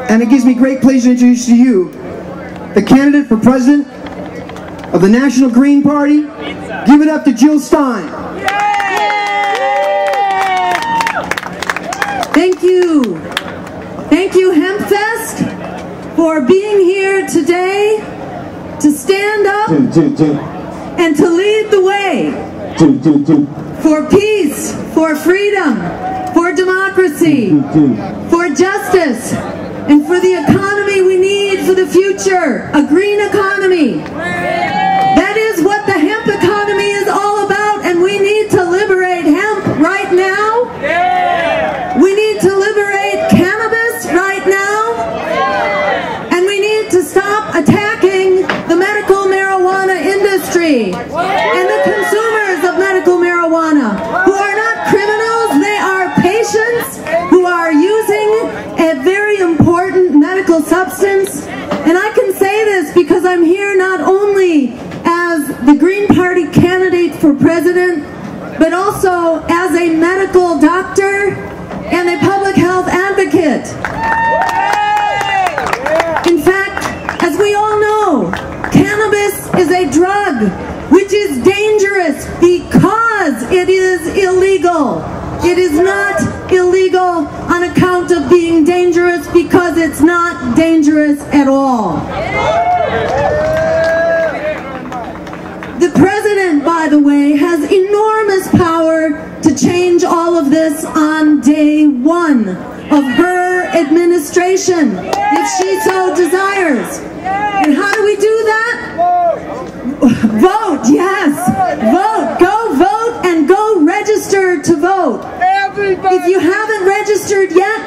And it gives me great pleasure to introduce to you the candidate for president of the National Green Party. Give it up to Jill Stein. Thank you. Thank you, Hempfest, for being here today to stand up and to lead the way for peace, for freedom, for democracy, for justice, and for the economy we need for the future, a green economy. That is what the hemp economy is all about, and we need to liberate hemp right now. We need to liberate cannabis right now, and we need to stop attacking the medical marijuana industry and the consumers of medical marijuana, who are not criminals, they are patients who are using a very important medical substance. And I can say this because I'm here not only as the Green Party candidate for president, but also as a medical doctor and a public health advocate. In fact, as we all know, cannabis is a drug which is dangerous because it is illegal. It is not illegal on account of being dangerous, because it's not dangerous at all. The president, by the way, has enormous power to change all of this on day one of her administration, if she so desires. And how do we do that? Vote, yes. Vote. Go vote and go register to vote. If you haven't registered yet,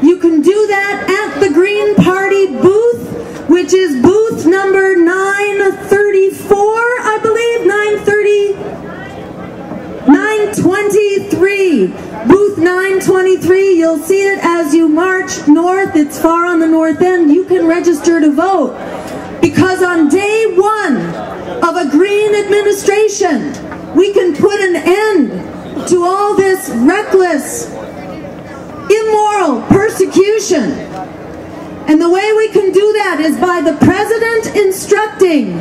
you can do that at the Green Party booth, which is booth number 934, I believe, 923. Booth 923, you'll see it as you march north. It's far on the north end. You can register to vote. Because on day one of a green administration, we can put an end to all this reckless, immoral persecution. And the way we can do that is by the president instructing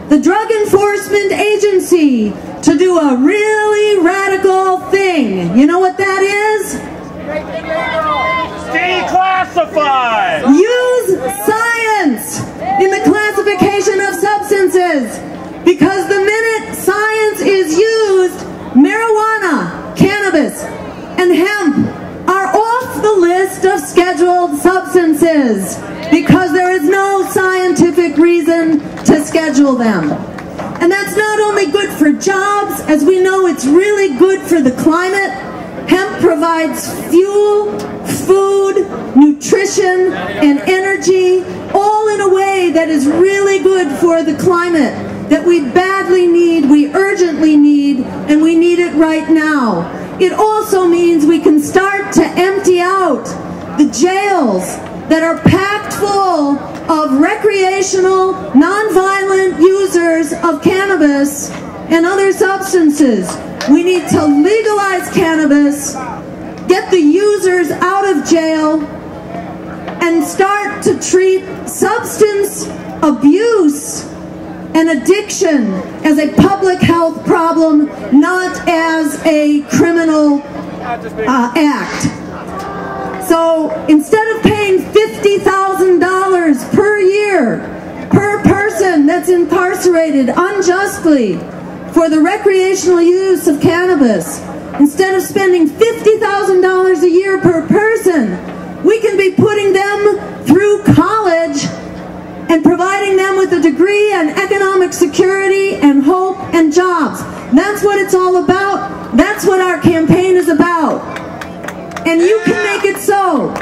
the Drug Enforcement Agency to do a really radical thing. You know what that is? Declassify! Use science in the classification of substances. Because the minute science is used, marijuana, cannabis, and hemp are off the list of scheduled substances, because there is no scientific reason to schedule them. And that's not only good for jobs, as we know it's really good for the climate. Hemp provides fuel, food, nutrition, and energy, all in a way that is really good for the climate, that we badly need, we urgently need, and we need it right now. It also means we can start to empty out the jails that are packed full of recreational, nonviolent users of cannabis and other substances. We need to legalize cannabis, get the users out of jail, and start to treat substance abuse and addiction as a public health problem, not as a criminal act. So instead of paying $50,000 per year per person that's incarcerated unjustly for the recreational use of cannabis, instead of spending $50,000 a year per person, we can be putting them through college and providing them with a degree and economic security and hope and jobs. That's what it's all about. That's what our campaign is about. And you can make it so.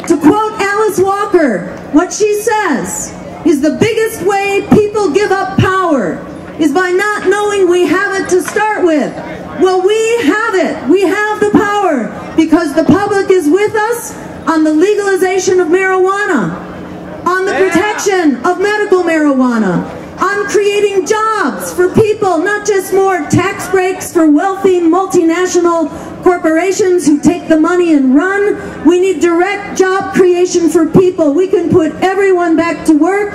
To quote Alice Walker, what she says is the biggest way people give up power is by not knowing we have it to start with. Well, we have it. We have the power because the public is with us on the legalization of marijuana, on the protection of medical marijuana, on creating jobs for people, not just more tax breaks for wealthy multinational corporations who take the money and run. We need direct job creation for people. We can put everyone back to work.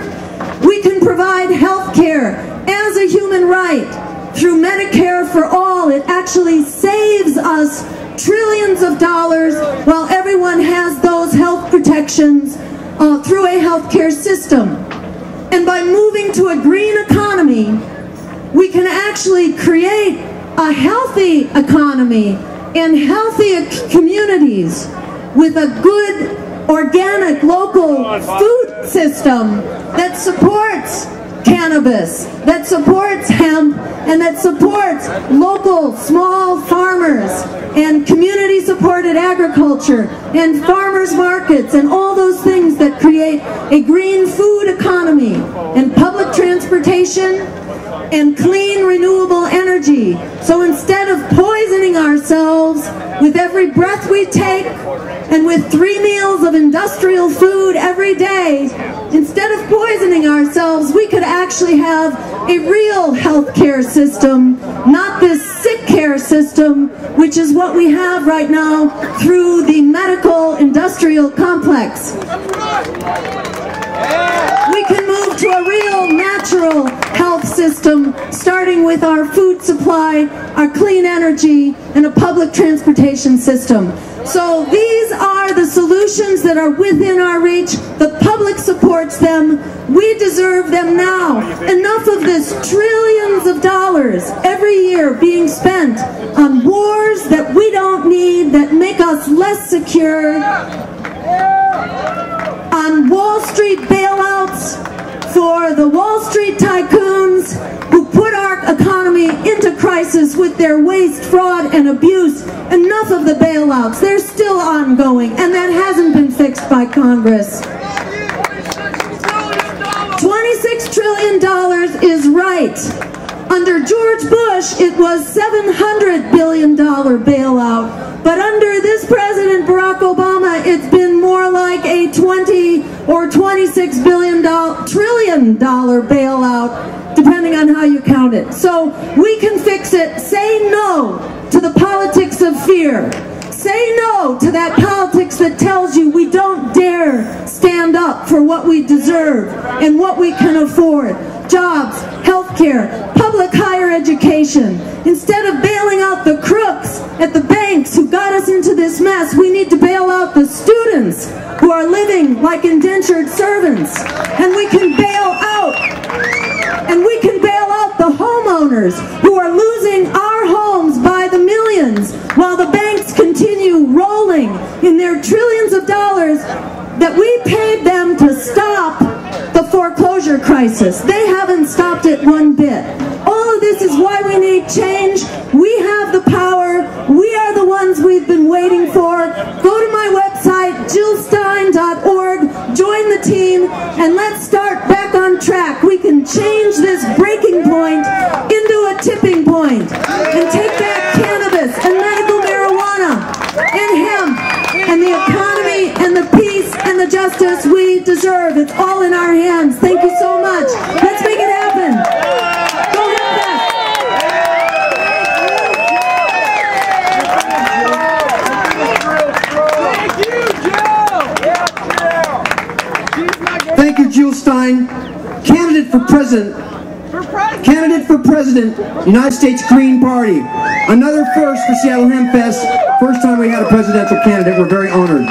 We can provide health care as a human right through Medicare for all. It actually saves us trillions of dollars while everyone has those health protections through a healthcare system. And by moving to a green economy, we can actually create a healthy economy and healthy communities with a good, organic, local food system that supports cannabis, that supports hemp, and that supports local small farmers and community-supported agriculture and farmers markets and all those things that create a green food economy and public transportation and clean renewable energy. So instead of poisoning ourselves with every breath we take and with 3 meals of industrial food every day, instead of poisoning ourselves, we could actually have a real health care system, not this sick care system, which is what we have right now through the medical industrial complex. We can move to a real natural health system, starting with our food supply, our clean energy, and a public transportation system. So these are the solutions that are within our reach. The public supports them. We deserve them now. Enough of this trillions of dollars every year being spent on wars that we don't need, that make us less secure, on Wall Street bailouts for the Wall Street tycoons who put our economy into crisis with their waste, fraud, and abuse. Enough of the bailouts. They're still ongoing, and that hasn't been fixed by Congress. $26 trillion is right. Under George Bush, it was $700 billion bailout. But under this President, Barack Obama, it's been more like a 20 or $26 trillion bailout, depending on how you count it. So we can fix it. Say no to the politics of fear. Say no to that politics that tells you we don't dare stand up for what we deserve and what we can afford. Jobs, health care, public higher education. Instead of bailing out the crooks at the banks who got us into this mess, we need to bail out the students who are living like indentured servants. And we can bail out, the homeowners who are losing our homes by the millions while the banks continue rolling in their trillions of dollars that we paid them to stop the foreclosure crisis. They haven't stopped it one bit. All of this is why we need change. We have the power. We are the ones we've been waiting for. Go to my website, jillstein.org, join the team, and let's start back on track. We can change this breaking point into a tipping point and take back cannabis and medical marijuana and hemp and the economy and the peace and the justice we deserve. It's all in our hands. Thank you so much. Let's make it happen. Go Hempfest. Thank you, Jill Stein, candidate for president. Candidate for president, United States Green Party. Another first for Seattle Hempfest. First time we had a presidential candidate. We're very honored.